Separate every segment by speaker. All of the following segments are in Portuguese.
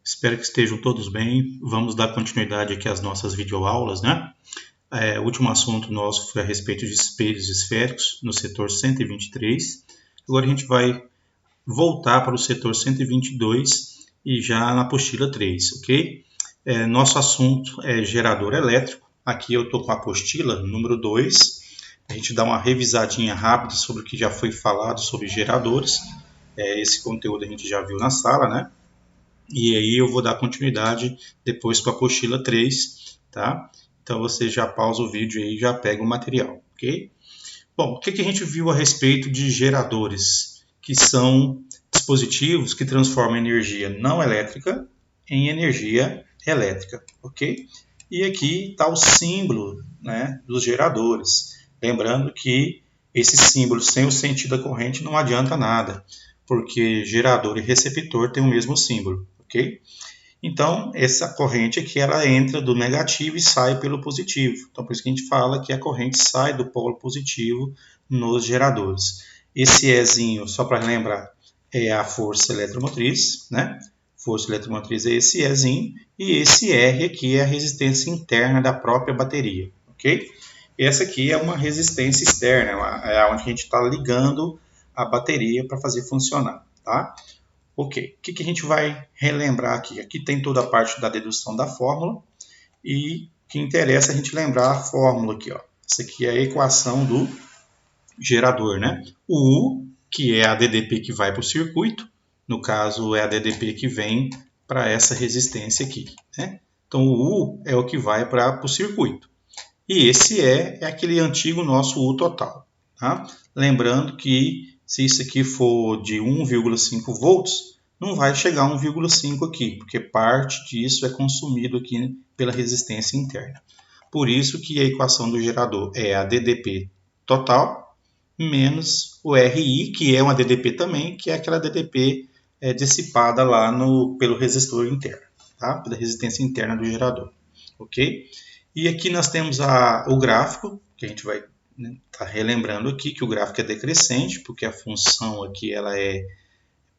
Speaker 1: Espero que estejam todos bem. Vamos dar continuidade aqui às nossas videoaulas, né? O último assunto nosso foi a respeito de espelhos esféricos no setor 123. Agora a gente vai voltar para o setor 122 e já na apostila 3, ok? Nosso assunto é gerador elétrico. Aqui eu estou com a apostila número 2. A gente dá uma revisadinha rápida sobre o que já foi falado sobre geradores. Esse conteúdo a gente já viu na sala, né? E aí eu vou dar continuidade depois com a apostila 3, tá? Então você já pausa o vídeo aí e já pega o material, ok? Bom, o que a gente viu a respeito de geradores? Que são dispositivos que transformam energia não elétrica em energia elétrica, ok? E aqui está o símbolo, né, dos geradores. Lembrando que esse símbolo sem o sentido da corrente não adianta nada, porque gerador e receptor têm o mesmo símbolo, ok? Então, essa corrente aqui, ela entra do negativo e sai pelo positivo. Então, por isso que a gente fala que a corrente sai do polo positivo nos geradores. Esse Ezinho, só para lembrar, é a força eletromotriz, né? Força eletromotriz é esse Ezinho, e esse R aqui é a resistência interna da própria bateria, ok? Essa aqui é uma resistência externa, é onde a gente está ligando a bateria para fazer funcionar, tá? Ok, o que a gente vai relembrar aqui? Aqui tem toda a parte da dedução da fórmula e o que interessa a gente lembrar a fórmula aqui, ó. Essa aqui é a equação do gerador, né? O U, que é a DDP que vai para o circuito, no caso é a DDP que vem para essa resistência aqui, né? Então o U é o que vai para o circuito. E esse é aquele antigo nosso U total, tá? Lembrando que se isso aqui for de 1,5 volts, não vai chegar a 1,5 aqui, porque parte disso é consumido aqui pela resistência interna. Por isso que a equação do gerador é a DDP total menos o RI, que é uma DDP também, que é aquela DDP dissipada lá pelo resistor interno, tá? Pela resistência interna do gerador, ok? E aqui nós temos o gráfico, que a gente vai estar relembrando aqui, que o gráfico é decrescente, porque a função aqui ela é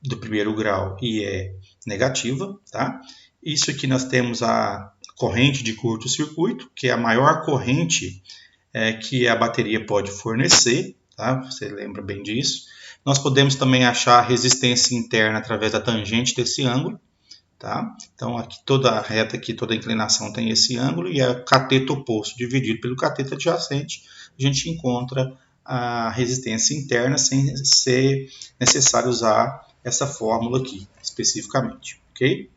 Speaker 1: do primeiro grau e é negativa, tá? Isso aqui nós temos a corrente de curto-circuito, que é a maior corrente que a bateria pode fornecer, tá? Você lembra bem disso. Nós podemos também achar a resistência interna através da tangente desse ângulo, tá? Então aqui toda a reta aqui, toda a inclinação tem esse ângulo e o cateto oposto dividido pelo cateto adjacente, a gente encontra a resistência interna sem ser necessário usar essa fórmula aqui especificamente, ok?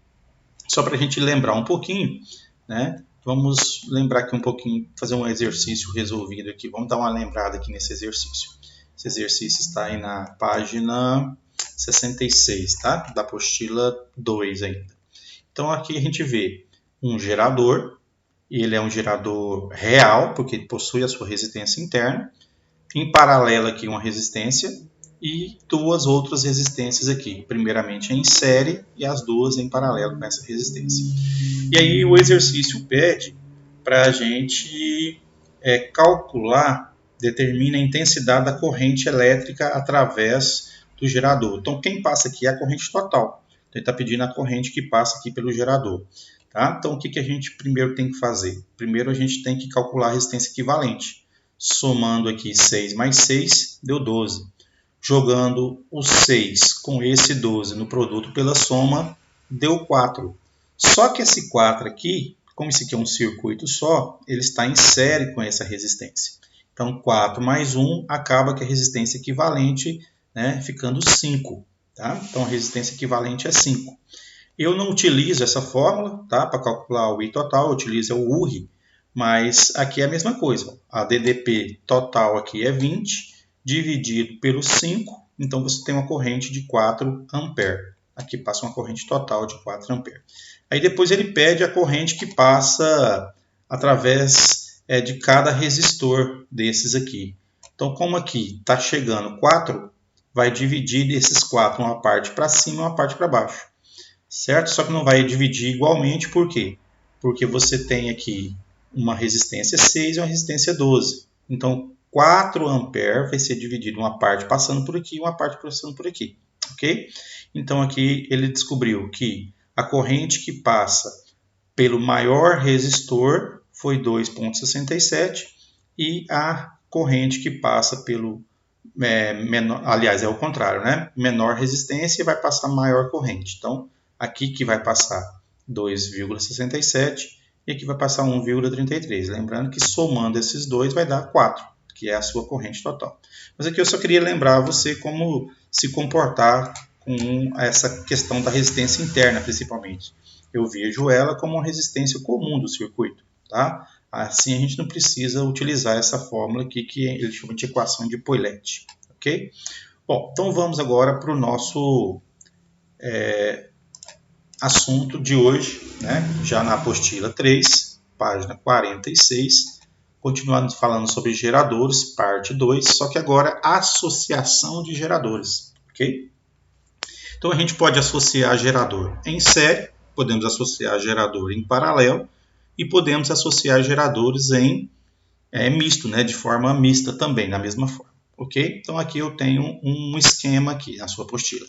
Speaker 1: Só para a gente lembrar um pouquinho, né? Vamos lembrar aqui um pouquinho, fazer um exercício resolvido aqui. Vamos dar uma lembrada aqui nesse exercício. Esse exercício está aí na página 66, tá? Da apostila 2 ainda. Então aqui a gente vê um gerador, e ele é um gerador real, porque ele possui a sua resistência interna. Em paralelo aqui uma resistência e duas outras resistências aqui, primeiramente em série e as duas em paralelo com essa resistência. E aí o exercício pede para a gente calcular, determina a intensidade da corrente elétrica através do gerador. Então quem passa aqui é a corrente total. Então ele está pedindo a corrente que passa aqui pelo gerador. Tá? Então o que a gente primeiro tem que fazer? Primeiro a gente tem que calcular a resistência equivalente. Somando aqui 6 mais 6, deu 12. Jogando o 6 com esse 12 no produto pela soma, deu 4. Só que esse 4 aqui, como esse aqui é um circuito só, ele está em série com essa resistência. Então 4 mais 1 acaba que a resistência equivalente, né, ficando 5. Tá? Então a resistência equivalente é 5. Eu não utilizo essa fórmula, tá, para calcular o I total, eu utilizo o URI. Mas aqui é a mesma coisa. A DDP total aqui é 20, dividido pelo 5. Então você tem uma corrente de 4 ampere. Aqui passa uma corrente total de 4 ampere. Aí depois ele pede a corrente que passa através de cada resistor desses aqui. Então como aqui está chegando 4, vai dividir esses 4 uma parte para cima e uma parte para baixo. Certo? Só que não vai dividir igualmente, por quê? Porque você tem aqui uma resistência 6 e uma resistência 12. Então, 4 ampere vai ser dividido uma parte passando por aqui e uma parte passando por aqui. Ok? Então, aqui ele descobriu que A corrente que passa pelo maior resistor foi 2,67 e a corrente que passa pelo menor, aliás, é o contrário, né? Menor resistência vai passar maior corrente. Então, aqui que vai passar 2,67 e aqui vai passar 1,33. Lembrando que somando esses dois vai dar 4, que é a sua corrente total. Mas aqui eu só queria lembrar você como se comportar com essa questão da resistência interna, principalmente. Eu vejo ela como uma resistência comum do circuito, tá? Assim a gente não precisa utilizar essa fórmula aqui que ele chama de equação de Poilet, ok? Bom, então vamos agora para o nosso assunto de hoje, né? Já na apostila 3, página 46, continuando falando sobre geradores, parte 2, só que agora associação de geradores, ok? Então a gente pode associar gerador em série, podemos associar gerador em paralelo e podemos associar geradores em misto, né, de forma mista também, da mesma forma, ok? Então aqui eu tenho um esquema aqui na sua apostila.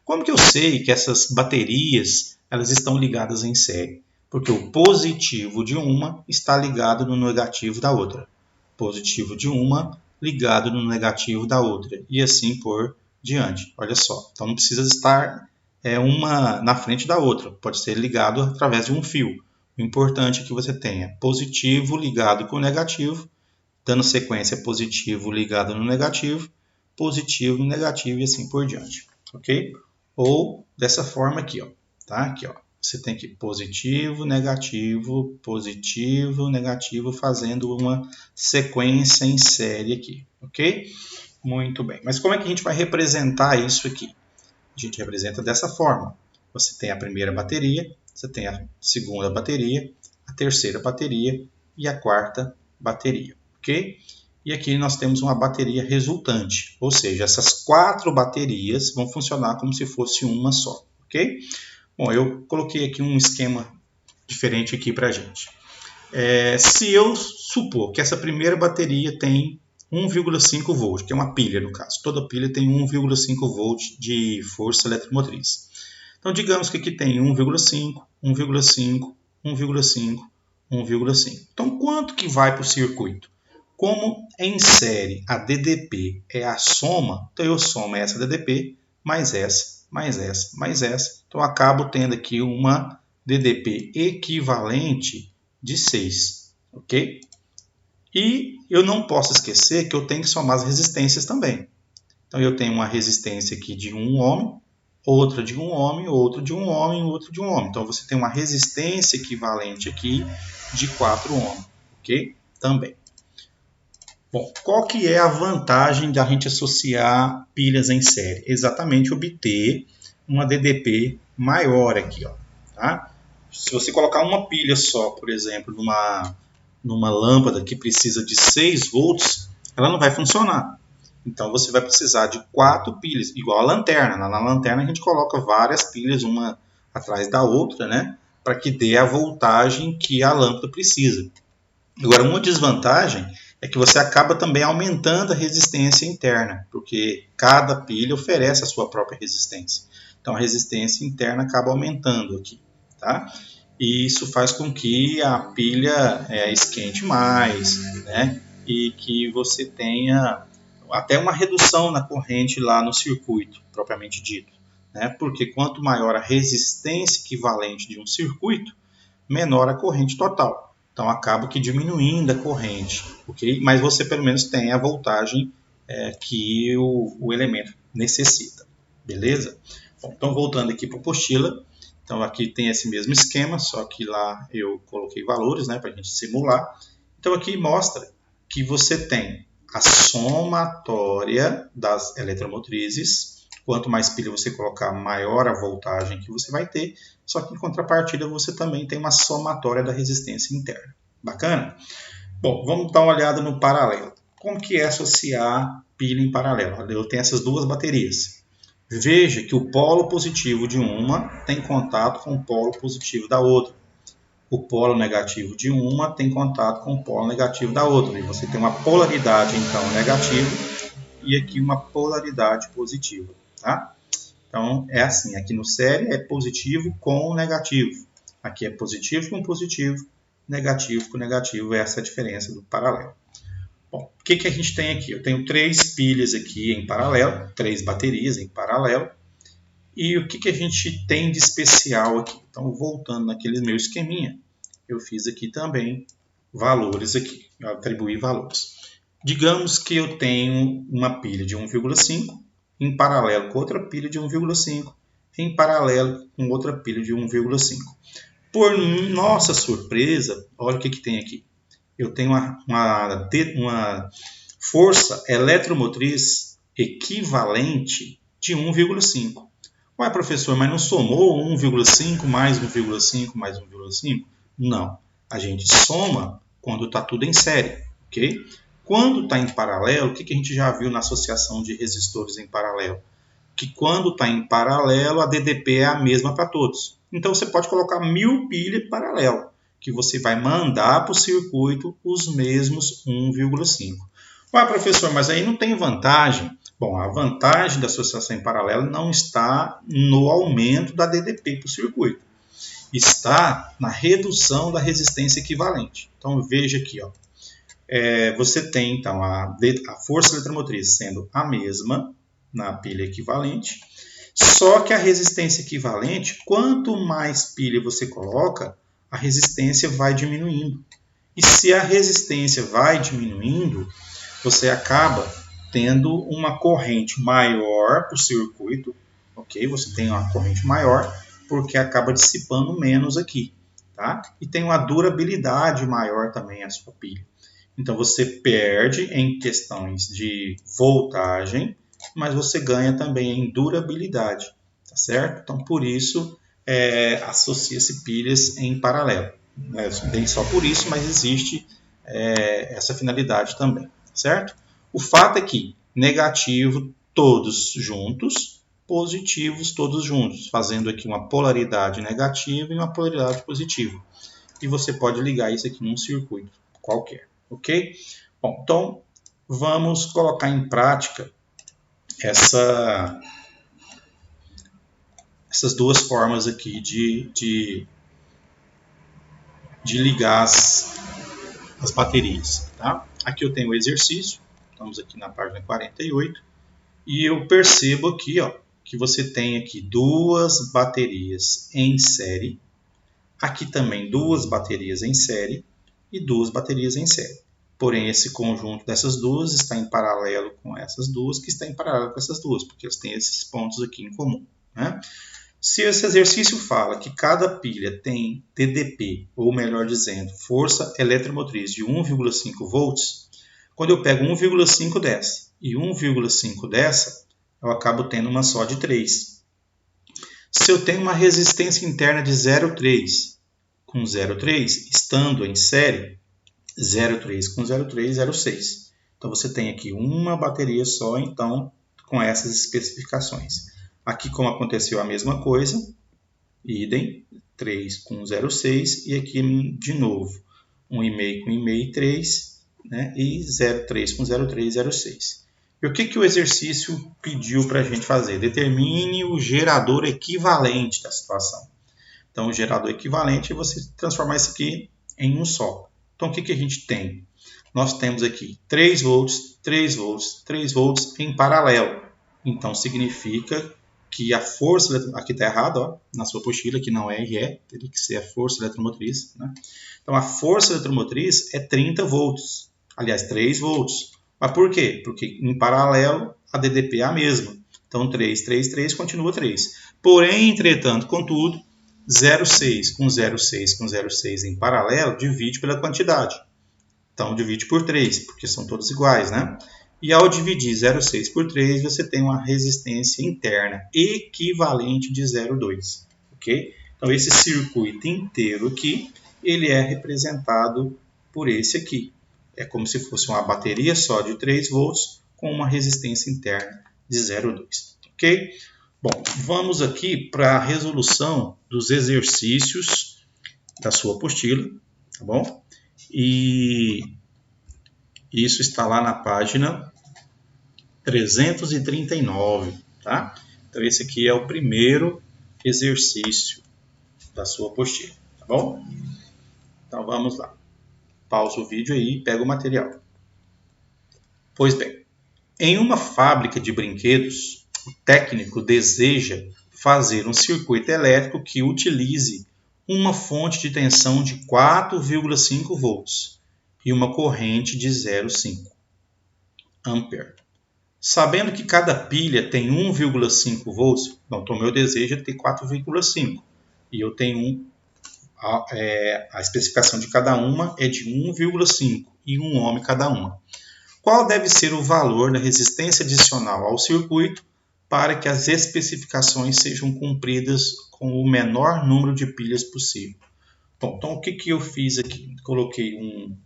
Speaker 1: Como que eu sei que essas baterias elas estão ligadas em série? Porque o positivo de uma está ligado no negativo da outra. Positivo de uma ligado no negativo da outra. E assim por diante. Olha só. Então não precisa estar uma na frente da outra. Pode ser ligado através de um fio. O importante é que você tenha positivo ligado com negativo, dando sequência positivo ligado no negativo e assim por diante, ok? Ou dessa forma aqui, ó, tá? Aqui, ó, você tem que positivo, negativo, fazendo uma sequência em série aqui, ok? Muito bem. Mas como é que a gente vai representar isso aqui? A gente representa dessa forma. Você tem a primeira bateria, você tem a segunda bateria, a terceira bateria e a quarta bateria, ok? E aqui nós temos uma bateria resultante, ou seja, essas 4 baterias vão funcionar como se fosse uma só, ok? Bom, eu coloquei aqui um esquema diferente aqui para a gente. Se eu supor que essa primeira bateria tem 1,5 volt, que é uma pilha no caso, toda pilha tem 1,5 volt de força eletromotriz. Então, digamos que aqui tem 1,5, 1,5, 1,5, 1,5. Então, quanto que vai para o circuito? Como em série a DDP é a soma, então eu somo essa DDP mais essa, mais essa, mais essa. Então, eu acabo tendo aqui uma DDP equivalente de 6, ok? E eu não posso esquecer que eu tenho que somar as resistências também. Então, eu tenho uma resistência aqui de 1 ohm, outra de 1 ohm, outra de 1 ohm e outra de 1 ohm. Então, você tem uma resistência equivalente aqui de 4 ohm, ok? Também. Bom, qual que é a vantagem da gente associar pilhas em série? Exatamente obter uma DDP maior aqui, ó, tá? Se você colocar uma pilha só, por exemplo, numa lâmpada que precisa de 6 volts, ela não vai funcionar. Então você vai precisar de 4 pilhas, igual a lanterna. Na lanterna a gente coloca várias pilhas, uma atrás da outra, né? Para que dê a voltagem que a lâmpada precisa. Agora, uma desvantagem é que você acaba também aumentando a resistência interna, porque cada pilha oferece a sua própria resistência. Então a resistência interna acaba aumentando aqui, tá? E isso faz com que a pilha esquente mais, né? E que você tenha até uma redução na corrente lá no circuito, propriamente dito, né? Porque quanto maior a resistência equivalente de um circuito, menor a corrente total. Então acaba que diminuindo a corrente, ok? Mas você pelo menos tem a voltagem que o elemento necessita, beleza? Bom, então voltando aqui para a apostila, então aqui tem esse mesmo esquema, só que lá eu coloquei valores, né, para a gente simular. Então aqui mostra que você tem a somatória das eletromotrizes. Quanto mais pilha você colocar, maior a voltagem que você vai ter. Só que em contrapartida você também tem uma somatória da resistência interna. Bacana? Bom, vamos dar uma olhada no paralelo. Como que é associar pilha em paralelo? Eu tenho essas duas baterias. Veja que o polo positivo de uma tem contato com o polo positivo da outra. O polo negativo de uma tem contato com o polo negativo da outra. E você tem uma polaridade, então, negativa, e aqui uma polaridade positiva. Tá? Então, é assim, aqui no série é positivo com negativo. Aqui é positivo com positivo, negativo com negativo, essa é a diferença do paralelo. Bom, o que a gente tem aqui? Eu tenho 3 pilhas aqui em paralelo, 3 baterias em paralelo. E o que a gente tem de especial aqui? Então, voltando naquele meu esqueminha, eu fiz aqui também valores aqui, eu atribuí valores. Digamos que eu tenho uma pilha de 1,5 em paralelo com outra pilha de 1,5 em paralelo com outra pilha de 1,5. Por nossa surpresa, olha o que tem aqui. Eu tenho uma força eletromotriz equivalente de 1,5. Ué, professor, mas não somou 1,5 mais 1,5 mais 1,5? Não. A gente soma quando está tudo em série, ok? Quando está em paralelo, o que a gente já viu na associação de resistores em paralelo? Que quando está em paralelo, a DDP é a mesma para todos. Então, você pode colocar 1000 pilhas em paralelo, que você vai mandar para o circuito os mesmos 1,5. Ué, professor, mas aí não tem vantagem. Bom, a vantagem da associação em paralelo não está no aumento da DDP para o circuito. Está na redução da resistência equivalente. Então, veja aqui, ó. Você tem, então, a força eletromotriz sendo a mesma na pilha equivalente, só que a resistência equivalente, quanto mais pilha você coloca, a resistência vai diminuindo. E se a resistência vai diminuindo, você acaba tendo uma corrente maior para o circuito, ok? Você tem uma corrente maior porque acaba dissipando menos aqui, tá? E tem uma durabilidade maior também a sua pilha. Então, você perde em questões de voltagem, mas você ganha também em durabilidade, tá certo? Então, por isso, associa-se pilhas em paralelo. Nem só por isso, mas existe essa finalidade também, certo? O fato é que negativo todos juntos, positivos todos juntos, fazendo aqui uma polaridade negativa e uma polaridade positiva. E você pode ligar isso aqui num circuito qualquer. Ok? Bom, então vamos colocar em prática essas duas formas aqui de ligar as baterias. Tá? Aqui eu tenho o exercício, estamos aqui na página 48, e eu percebo aqui, ó, que você tem aqui 2 baterias em série, aqui também 2 baterias em série e 2 baterias em série. Porém, esse conjunto dessas duas está em paralelo com essas duas, que está em paralelo com essas duas, porque elas têm esses pontos aqui em comum. Né? Se esse exercício fala que cada pilha tem TDP, ou melhor dizendo, força eletromotriz de 1,5 volts, quando eu pego 1,5 dessa e 1,5 dessa, eu acabo tendo uma só de 3. Se eu tenho uma resistência interna de 0,3 com 0,3, estando em série, 0,3 com 0,3, 0,6. Então, você tem aqui uma bateria só, então, com essas especificações. Aqui, como aconteceu a mesma coisa, idem, 3 com 0,6, e aqui, de novo, 1,5 com 1,5, 3, né? E 0,3 com 0,3, 0,6. E o que o exercício pediu para a gente fazer? Determine o gerador equivalente da situação. Então, o gerador equivalente é você transformar isso aqui em um só. Então, o que a gente tem? Nós temos aqui 3 volts, 3 volts, 3 volts em paralelo. Então, significa que a força... Aqui está errado, ó, na sua apostila, que não é RE, teria que ser a força eletromotriz. Né? Então, a força eletromotriz é 30 volts. Aliás, 3 volts. Mas por quê? Porque em paralelo, a DDP é a mesma. Então, 3, 3, 3 continua 3. Porém, entretanto, contudo, 0,6 com 0,6 com 0,6 em paralelo, divide pela quantidade. Então, divide por 3, porque são todos iguais, né? E ao dividir 0,6 por 3, você tem uma resistência interna equivalente de 0,2. Ok? Então, esse circuito inteiro aqui, ele é representado por esse aqui. É como se fosse uma bateria só de 3 volts com uma resistência interna de 0,2. Ok? Bom, vamos aqui para a resolução dos exercícios da sua apostila, tá bom? E isso está lá na página 339, tá? Então esse aqui é o primeiro exercício da sua apostila, tá bom? Então vamos lá. Pausa o vídeo aí e pega o material. Pois bem, em uma fábrica de brinquedos, o técnico deseja fazer um circuito elétrico que utilize uma fonte de tensão de 4,5 volts e uma corrente de 0,5 ampere. Sabendo que cada pilha tem 1,5 volts, então meu desejo é ter 4,5 e eu tenho a especificação de cada uma é de 1,5 e 1 ohm cada uma. Qual deve ser o valor da resistência adicional ao circuito para que as especificações sejam cumpridas com o menor número de pilhas possível? Bom, então o que eu fiz aqui? Coloquei um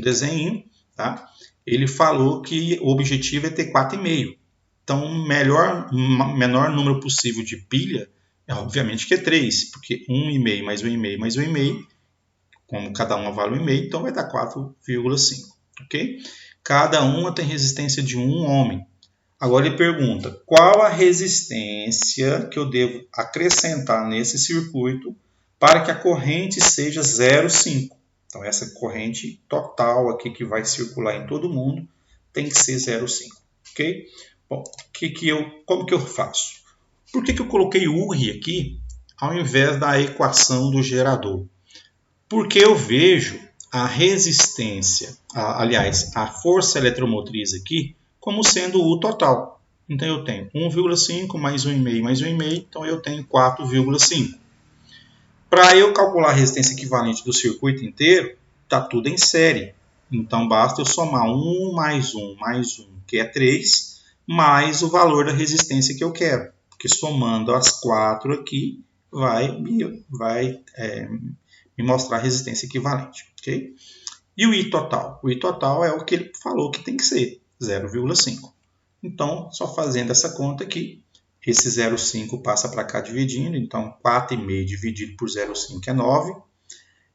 Speaker 1: desenho, tá? Ele falou que o objetivo é ter 4,5. Então, o menor número possível de pilha é obviamente que é 3, porque 1,5 mais 1,5 mais 1,5, como cada uma vale 1,5, então vai dar 4,5, ok? Cada uma tem resistência de 1 ohm. Agora ele pergunta, qual a resistência que eu devo acrescentar nesse circuito para que a corrente seja 0,5? Então essa corrente total aqui que vai circular em todo mundo tem que ser 0,5, ok? Bom, como que eu faço? Por que eu coloquei URI aqui ao invés da equação do gerador? Porque eu vejo a resistência, a força eletromotriz aqui, como sendo U total. Então eu tenho 1,5 mais 1,5 mais 1,5, então eu tenho 4,5. Para eu calcular a resistência equivalente do circuito inteiro, está tudo em série. Então basta eu somar 1 mais 1 mais 1, que é 3, mais o valor da resistência que eu quero. Porque somando as 4 aqui, vai me mostrar a resistência equivalente. Okay? E o I total? O I total é o que ele falou que tem que ser, 0,5. Então, só fazendo essa conta aqui, esse 0,5 passa para cá dividindo, então 4,5 dividido por 0,5 é 9.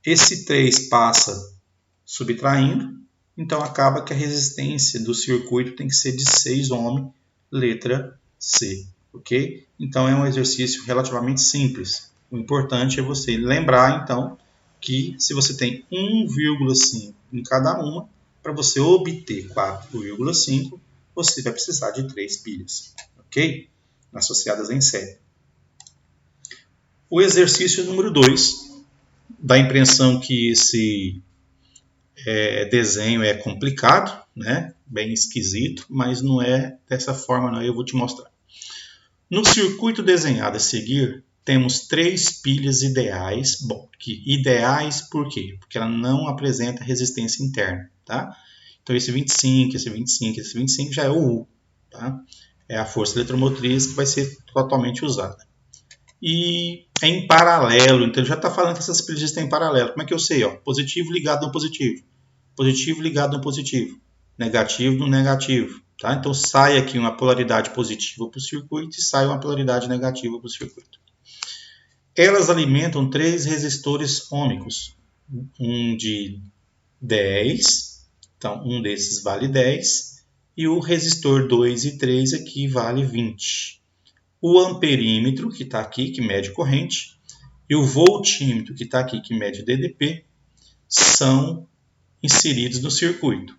Speaker 1: Esse 3 passa subtraindo, então acaba que a resistência do circuito tem que ser de 6 ohm, letra C. Ok? Então é um exercício relativamente simples. O importante é você lembrar, então, que se você tem 1,5 em cada uma, para você obter 4,5, você vai precisar de 3 pilhas, ok? Associadas em série. O exercício número 2, dá a impressão que esse desenho é complicado, né? Bem esquisito, mas não é dessa forma, não. Eu vou te mostrar. No circuito desenhado a seguir, temos 3 pilhas ideais. Bom, que ideais por quê? Porque ela não apresenta resistência interna, tá? Então esse 25, esse 25, esse 25 já é o U, tá? É a força eletromotriz que vai ser totalmente usada. E é em paralelo, então ele já está falando que essas pilhas estão em paralelo. Como é que eu sei? Ó, positivo ligado no positivo, positivo ligado no positivo, negativo no negativo. Tá? Então sai aqui uma polaridade positiva para o circuito e sai uma polaridade negativa para o circuito. Elas alimentam 3 resistores ômicos, um de 10, então um desses vale 10, e o resistor 2 e 3 aqui vale 20. O amperímetro, que está aqui, que mede corrente, e o voltímetro, que está aqui, que mede DDP, são inseridos no circuito.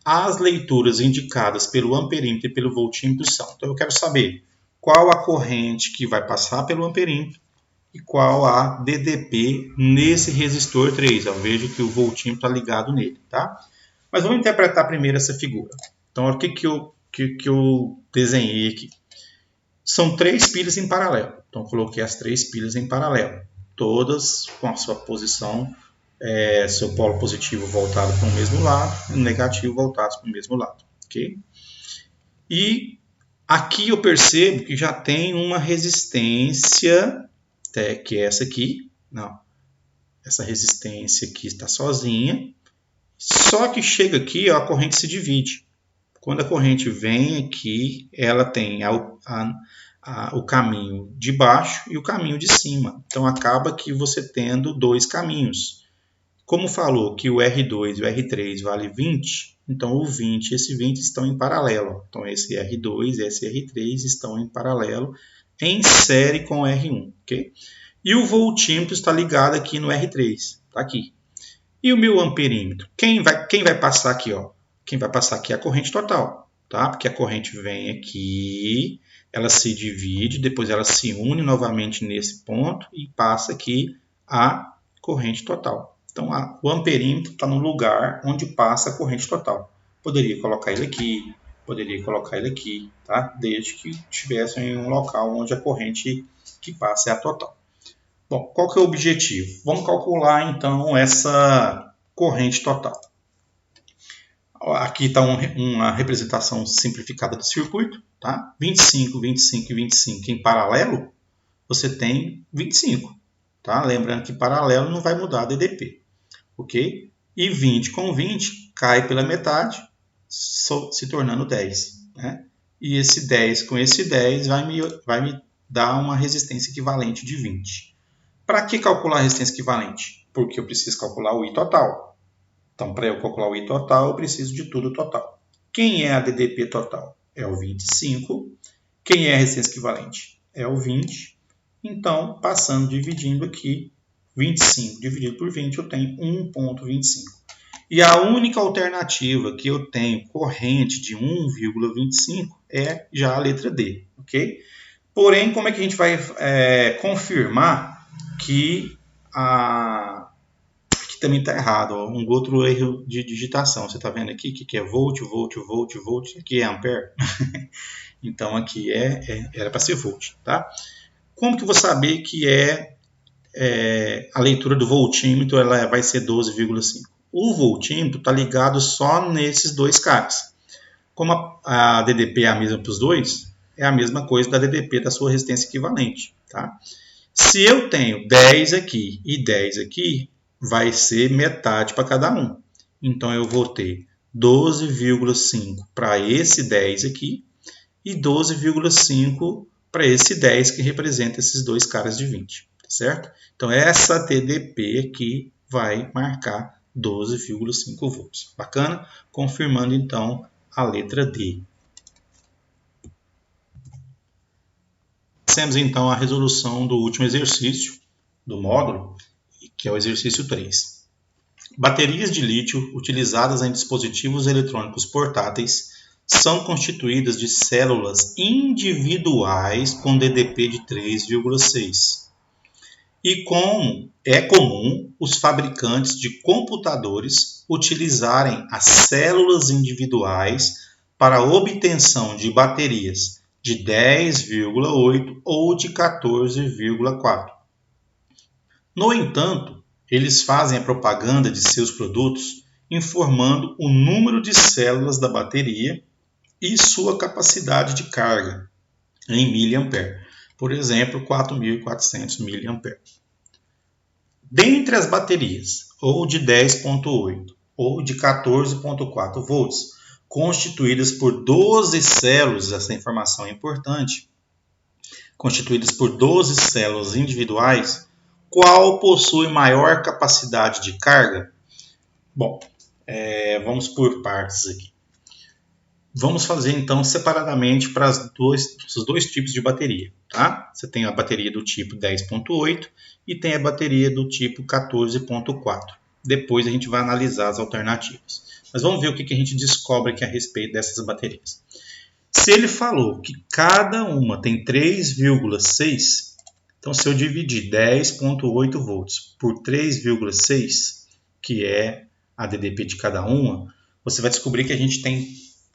Speaker 1: As leituras indicadas pelo amperímetro e pelo voltímetro são. Então eu quero saber qual a corrente que vai passar pelo amperímetro e qual a DDP nesse resistor 3. Eu vejo que o voltímetro está ligado nele, tá? Mas vamos interpretar primeiro essa figura. Então, o que eu desenhei aqui? São 3 pilhas em paralelo. Então, eu coloquei as 3 pilhas em paralelo, todas com a sua posição, seu polo positivo voltado para o mesmo lado e o negativo voltado para o mesmo lado. Okay? E aqui eu percebo que já tem uma resistência, que é essa aqui. Não, essa resistência aqui está sozinha. Só que chega aqui, ó, a corrente se divide. Quando a corrente vem aqui, ela tem o caminho de baixo e o caminho de cima. Então acaba que você tendo 2 caminhos. Como falou que o R2 e o R3 vale 20, então o 20 e esse 20 estão em paralelo. Então esse R2 e esse R3 estão em paralelo, em série com o R1. Okay? E o voltímetro está ligado aqui no R3. Está aqui. E o meu amperímetro? Quem vai passar aqui? Ó? Quem vai passar aqui é a corrente total. Tá? Porque a corrente vem aqui, ela se divide, depois ela se une novamente nesse ponto e passa aqui a corrente total. Então, o amperímetro está no lugar onde passa a corrente total. Poderia colocar ele aqui, poderia colocar ele aqui, tá? Desde que estivesse em um local onde a corrente que passa é a total. Bom, qual que é o objetivo? Vamos calcular, então, essa corrente total. Aqui está uma representação simplificada do circuito. Tá? 25, 25 e 25 em paralelo, você tem 25. Tá? Lembrando que paralelo não vai mudar a DDP. Ok? E 20 com 20 cai pela metade, se tornando 10. Né? E esse 10 com esse 10 vai me dar uma resistência equivalente de 20. Para que calcular a resistência equivalente? Porque eu preciso calcular o I total. Então, para eu calcular o I total, eu preciso de tudo total. Quem é a DDP total? É o 25. Quem é a resistência equivalente? É o 20. Então, passando, dividindo aqui, 25 dividido por 20, eu tenho 1,25. E a única alternativa que eu tenho corrente de 1,25 é já a letra D. Ok? Porém, como é que a gente vai confirmar que aqui também está errado? Ó, um outro erro de digitação. Você está vendo aqui que é volt, volt, volt, volt. Aqui é ampere. Então, aqui era para ser volt. Tá? Como que eu vou saber que a leitura do voltímetro ela vai ser 12,5? O voltímetro está ligado só nesses dois caras. Como a DDP é a mesma para os dois, é a mesma coisa da DDP da sua resistência equivalente. Tá? Se eu tenho 10 aqui e 10 aqui, vai ser metade para cada um. Então, eu vou ter 12,5 para esse 10 aqui e 12,5 para esse 10 que representa esses dois caras de 20. Certo? Então, essa DDP aqui vai marcar 12,5 volts. Bacana? Confirmando, então, a letra D. Passemos, então, a resolução do último exercício do módulo, que é o exercício 3. Baterias de lítio utilizadas em dispositivos eletrônicos portáteis são constituídas de células individuais com DDP de 3,6. E como é comum os fabricantes de computadores utilizarem as células individuais para a obtenção de baterias de 10,8 ou de 14,4. No entanto, eles fazem a propaganda de seus produtos informando o número de células da bateria e sua capacidade de carga em mA. Por exemplo, 4.400 mA. Dentre as baterias, ou de 10,8 ou de 14,4 volts, constituídas por 12 células, essa informação é importante, constituídas por 12 células individuais, qual possui maior capacidade de carga? Bom, vamos por partes aqui. Vamos fazer então separadamente para os dois tipos de bateria. Tá? Você tem a bateria do tipo 10,8 e tem a bateria do tipo 14,4. Depois a gente vai analisar as alternativas. Mas vamos ver o que a gente descobre aqui a respeito dessas baterias. Se ele falou que cada uma tem 3,6, então se eu dividir 10,8 volts por 3,6, que é a DDP de cada uma, você vai descobrir que a gente tem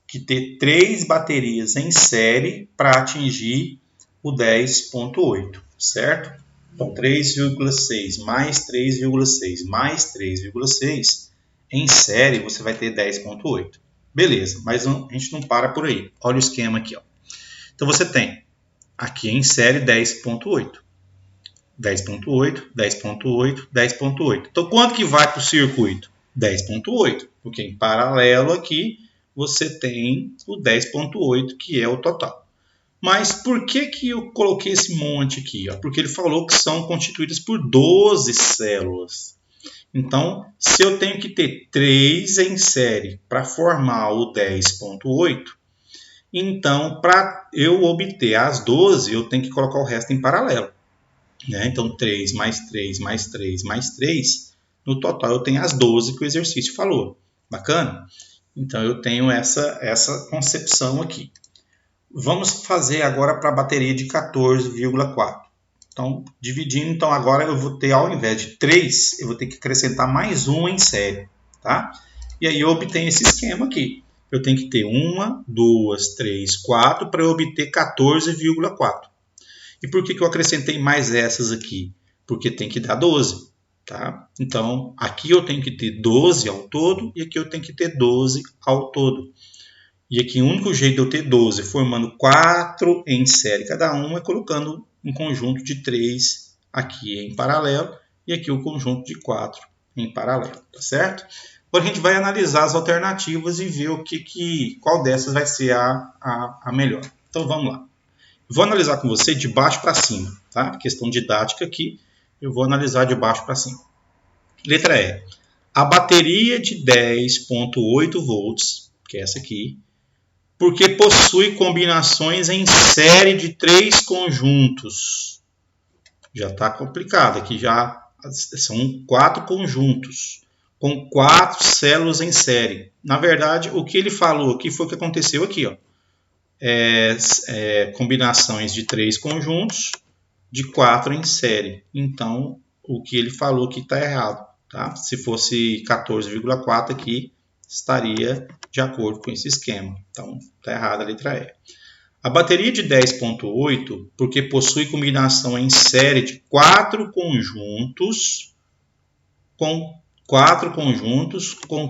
Speaker 1: que ter 3 baterias em série para atingir o 10,8, certo? Então, 3,6 mais 3,6 mais 3,6, em série você vai ter 10,8. Beleza, mas a gente não para por aí. Olha o esquema aqui. Ó. Então, você tem aqui em série 10,8. 10,8, 10,8, 10,8. Então, quanto que vai para o circuito? 10,8, porque em paralelo aqui você tem o 10,8, que é o total. Mas por que eu coloquei esse monte aqui? Ó? Porque ele falou que são constituídas por 12 células. Então, se eu tenho que ter 3 em série para formar o 10.8, então, para eu obter as 12, eu tenho que colocar o resto em paralelo. Né? Então, 3 mais 3 mais 3 mais 3, no total eu tenho as 12 que o exercício falou. Bacana? Então, eu tenho essa concepção aqui. Vamos fazer agora para a bateria de 14,4. Então, dividindo, então agora eu vou ter, ao invés de 3, eu vou ter que acrescentar mais 1 em série. Tá? E aí eu obtenho esse esquema aqui. Eu tenho que ter 1, 2, 3, 4 para eu obter 14,4. E por que eu acrescentei mais essas aqui? Porque tem que dar 12. Tá? Então, aqui eu tenho que ter 12 ao todo e aqui eu tenho que ter 12 ao todo. E aqui o único jeito de eu ter 12 formando 4 em série cada um é colocando um conjunto de 3 aqui em paralelo e aqui o conjunto de 4 em paralelo. Tá certo? Agora a gente vai analisar as alternativas e ver qual dessas vai ser a melhor. Então vamos lá. Vou analisar com você de baixo para cima. Tá? Questão didática aqui, eu vou analisar de baixo para cima. Letra E. A bateria de 10.8 volts, que é essa aqui, porque possui combinações em série de 3 conjuntos. Já está complicado, aqui já são 4 conjuntos, com 4 células em série. Na verdade, o que ele falou aqui foi o que aconteceu aqui. Ó. Combinações de 3 conjuntos, de 4 em série. Então, o que ele falou aqui está errado. Tá? Se fosse 14,4 aqui, estaria de acordo com esse esquema. Então, está errada a letra E. A bateria de 10.8, porque possui combinação em série de 4 conjuntos, com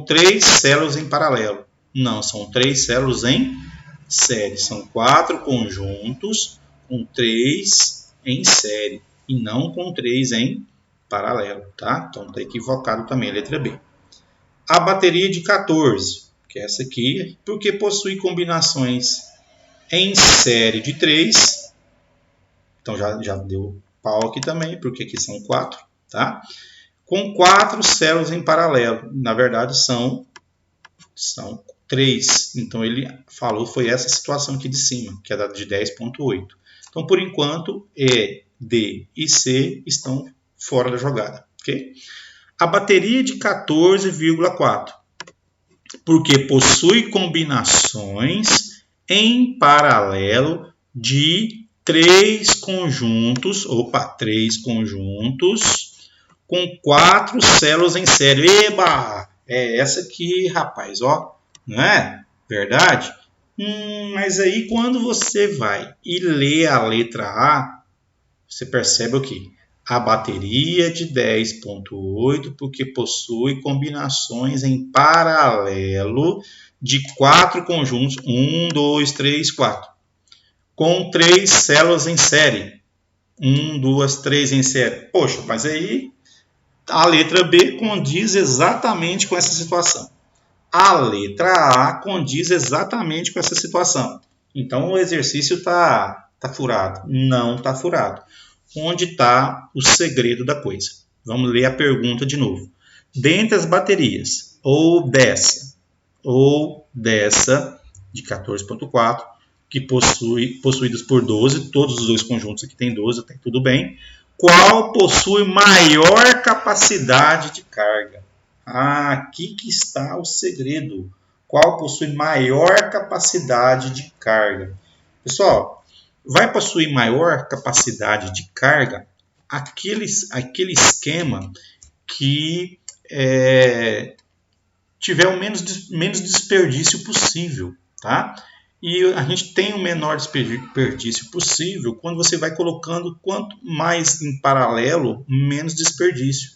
Speaker 1: 3 células em paralelo. Não, são 3 células em série. São 4 conjuntos com 3 em série e não com 3 em paralelo. Tá? Então, está equivocado também a letra B. A bateria de 14, que é essa aqui, porque possui combinações em série de 3. Então, já deu pau aqui também, porque aqui são 4. Tá? Com 4 células em paralelo. Na verdade, são 3. Então, ele falou, foi essa situação aqui de cima, que é da de 10.8. Então, por enquanto, E, D e C estão fora da jogada. Ok? A bateria de 14,4, porque possui combinações em paralelo de 3 conjuntos, com 4 células em série. Eba! É essa aqui, rapaz, ó. Não é? Verdade? Mas aí quando você vai e lê a letra A, você percebe o quê? A bateria de 10.8, porque possui combinações em paralelo de 4 conjuntos, 1, 2, 3, 4, com 3 células em série. 1, 2, 3 em série. Poxa, mas aí a letra B condiz exatamente com essa situação. A letra A condiz exatamente com essa situação. Então o exercício está furado. Não está furado. Onde está o segredo da coisa? Vamos ler a pergunta de novo. Dentre as baterias, ou dessa de 14.4, que possuídas por 12, todos os dois conjuntos aqui tem 12, até tudo bem, qual possui maior capacidade de carga? Aqui que está o segredo. Qual possui maior capacidade de carga? Pessoal, vai possuir maior capacidade de carga aquele esquema que tiver o menos desperdício possível, tá? E a gente tem o menor desperdício possível quando você vai colocando quanto mais em paralelo, menos desperdício.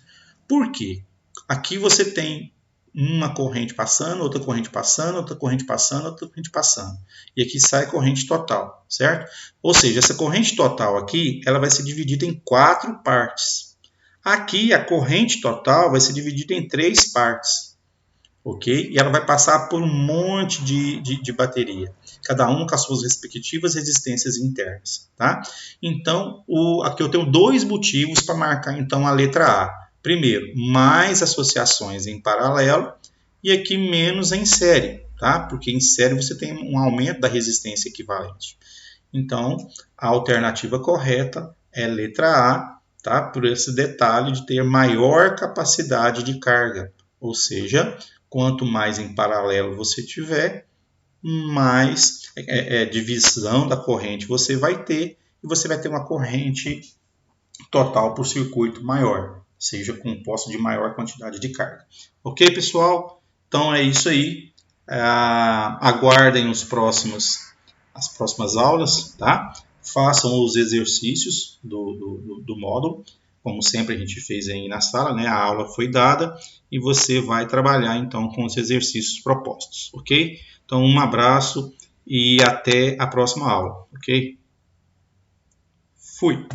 Speaker 1: Por quê? Aqui você tem uma corrente passando, outra corrente passando, outra corrente passando, outra corrente passando. E aqui sai a corrente total, certo? Ou seja, essa corrente total aqui, ela vai ser dividida em 4 partes. Aqui, a corrente total vai ser dividida em 3 partes. Ok? E ela vai passar por um monte de bateria. Cada uma com as suas respectivas resistências internas. Tá? Então, aqui eu tenho 2 motivos para marcar então, a letra A. primeiro, mais associações em paralelo e aqui menos em série, tá? Porque em série você tem um aumento da resistência equivalente. Então, a alternativa correta é letra A, tá? Por esse detalhe de ter maior capacidade de carga. Ou seja, quanto mais em paralelo você tiver, mais divisão da corrente você vai ter, e você vai ter uma corrente total por circuito maior, seja composto de maior quantidade de carga. Ok, pessoal? Então é isso aí. Aguardem as próximas aulas, tá? Façam os exercícios do módulo, como sempre a gente fez aí na sala, né? A aula foi dada e você vai trabalhar então com os exercícios propostos, ok? Então um abraço e até a próxima aula, ok? Fui!